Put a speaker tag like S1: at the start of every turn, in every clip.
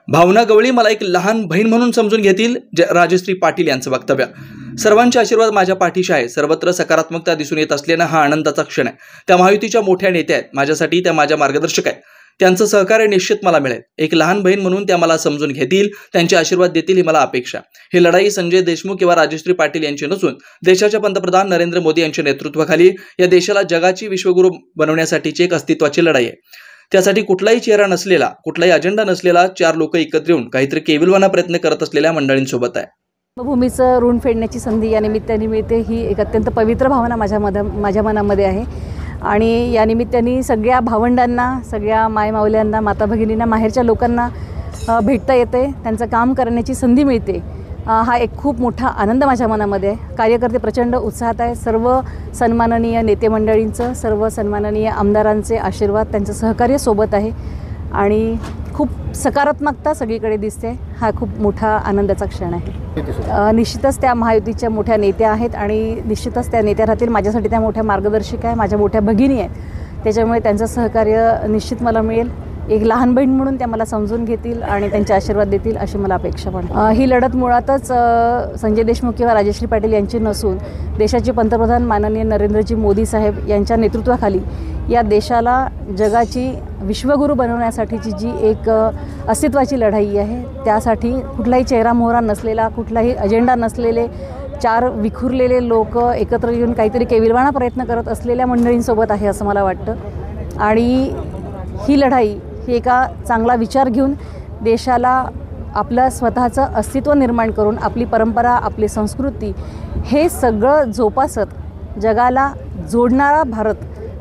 S1: भावना गवळी मला एक लहान बहीण म्हणून समजून घेतील, राजश्री पाटील यांचं वक्तव्य। सर्वांचे आशीर्वाद माझ्या पाठीशी आहे। सर्वत्र सकारात्मकता दिसून येत असल्याने हा आनंदाचा क्षण आहे। त्या महायुतीच्या मोठ्या नेत्या आहेत, माझ्यासाठी त्या माझ्या मार्गदर्शक आहेत। त्यांचं सहकार्य निश्चित मला मिळेल। एक लहान बहीण म्हणून त्या मला समजून घेतील, त्यांचे आशीर्वाद देतील ही मला अपेक्षा। ही लढाई संजय देशमुख किंवा राजश्री पाटील यांची नसून देशाच्या पंतप्रधान नरेंद्र मोदी यांच्या नेतृत्वाखाली या देशाला जगाची विश्वगुरू बनवण्यासाठीची एक अस्तित्वाची लढाई आहे। त्यासाठी कुठलाही चेहरा नसलेला, कुठलाही अजेंडा नसलेला 4 लोक एकत्र येऊन काहीतरी केविलवाना प्रयत्न करत असलेल्या मंडळींसोबत आहे।
S2: भूमीचं ऋण फेडण्याची संधी या निमित्ताने मिळते ही एक अत्यंत पवित्र भावना माझ्या मनामध्ये आहे। आणि या निमित्ताने सगळ्या भावंडांना, सगळ्या मायमाऊल्यांना, माता भगिनींना, माहेरच्या लोकांना भेटता येते, त्यांचं काम करण्याची संधी मिळते। हा एक खूप मोठा आनंद माझ्या मनामध्ये आहे। कार्यकर्ते प्रचंड उत्साहात आहे। सर्व सन्माननीय नेते मंडळींचं, सर्व सन्माननीय आमदारांचे आशीर्वाद, त्यांचं सहकार्य सोबत आहे आणि खूप सकारात्मकता सगळीकडे दिसते। हा खूप मोठा आनंदाचा क्षण आहे। निश्चितच त्या महायुतीच्या मोठ्या नेत्या आहेत आणि निश्चितच त्या नेत्या राहतील। माझ्यासाठी त्या मोठ्या मार्गदर्शक आहे, माझ्या मोठ्या भगिनी आहेत। त्याच्यामुळे त्यांचं सहकार्य निश्चित मला मिळेल। एक लहान बहीण म्हणून त्या मला समजून घेतील आणि त्यांचे आशीर्वाद देतील अशी मला अपेक्षा पण। ही लढत मुळातच संजय देशमुख किंवा राजश्री पाटील यांची नसून देशाचे पंतप्रधान माननीय नरेंद्रजी मोदी साहेब यांच्या नेतृत्वाखाली या देशाला जगाची विश्वगुरू बनवण्यासाठीची जी एक अस्तित्वाची लढाई आहे, त्यासाठी कुठलाही चेहरामोहरा नसलेला, कुठलाही अजेंडा नसलेले 4 विखुरलेले लोक एकत्र येऊन काहीतरी केविलवाना प्रयत्न करत असलेल्या मंडळींसोबत आहे असं मला वाटतं। आणि ही लढाई ही एका चांगला विचार घेऊन देशाला आपलं स्वतःचं अस्तित्व निर्माण करून, आपली परंपरा, आपली संस्कृती हे सगळं जोपासत जगाला जोडणारा भारत,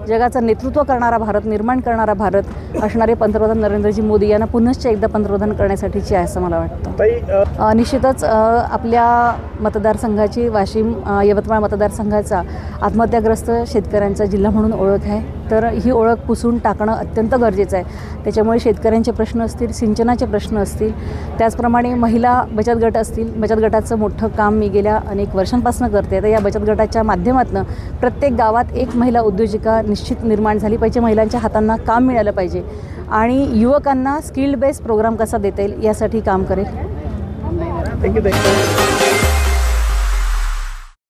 S2: जगाचं नेतृत्व करणारा भारत, निर्माण करणारा भारत असणारे पंतप्रधान नरेंद्रजी मोदी यांना पुनश्च एकदा पंतप्रधान करण्यासाठीची आहे असं मला वाटतं। निश्चितच आपल्या मतदारसंघाची, वाशिम यवतमाळ मतदारसंघाचा आत्महत्याग्रस्त शेतकऱ्यांचा जिल्हा म्हणून ओळख आहे। तर ही ओळख पुसून टाकणं अत्यंत गरजेचं आहे। त्याच्यामुळे शेतकऱ्यांचे प्रश्न असतील, सिंचनाचे प्रश्न असतील, त्याचप्रमाणे महिला बचत गट असतील, बचत गटाचं मोठं काम मी गेल्या अनेक वर्षांपासून करते। तर या बचत गटाच्या माध्यमातून प्रत्येक गावात एक महिला उद्योजिका निश्चित निर्माण झाली पाहिजे, महिलांच्या हातांना काम मिळालं पाहिजे आणि युवकांना स्किल्ड बेस्ड प्रोग्राम कसा देता येईल यासाठी काम करेल।
S1: थँक्यू।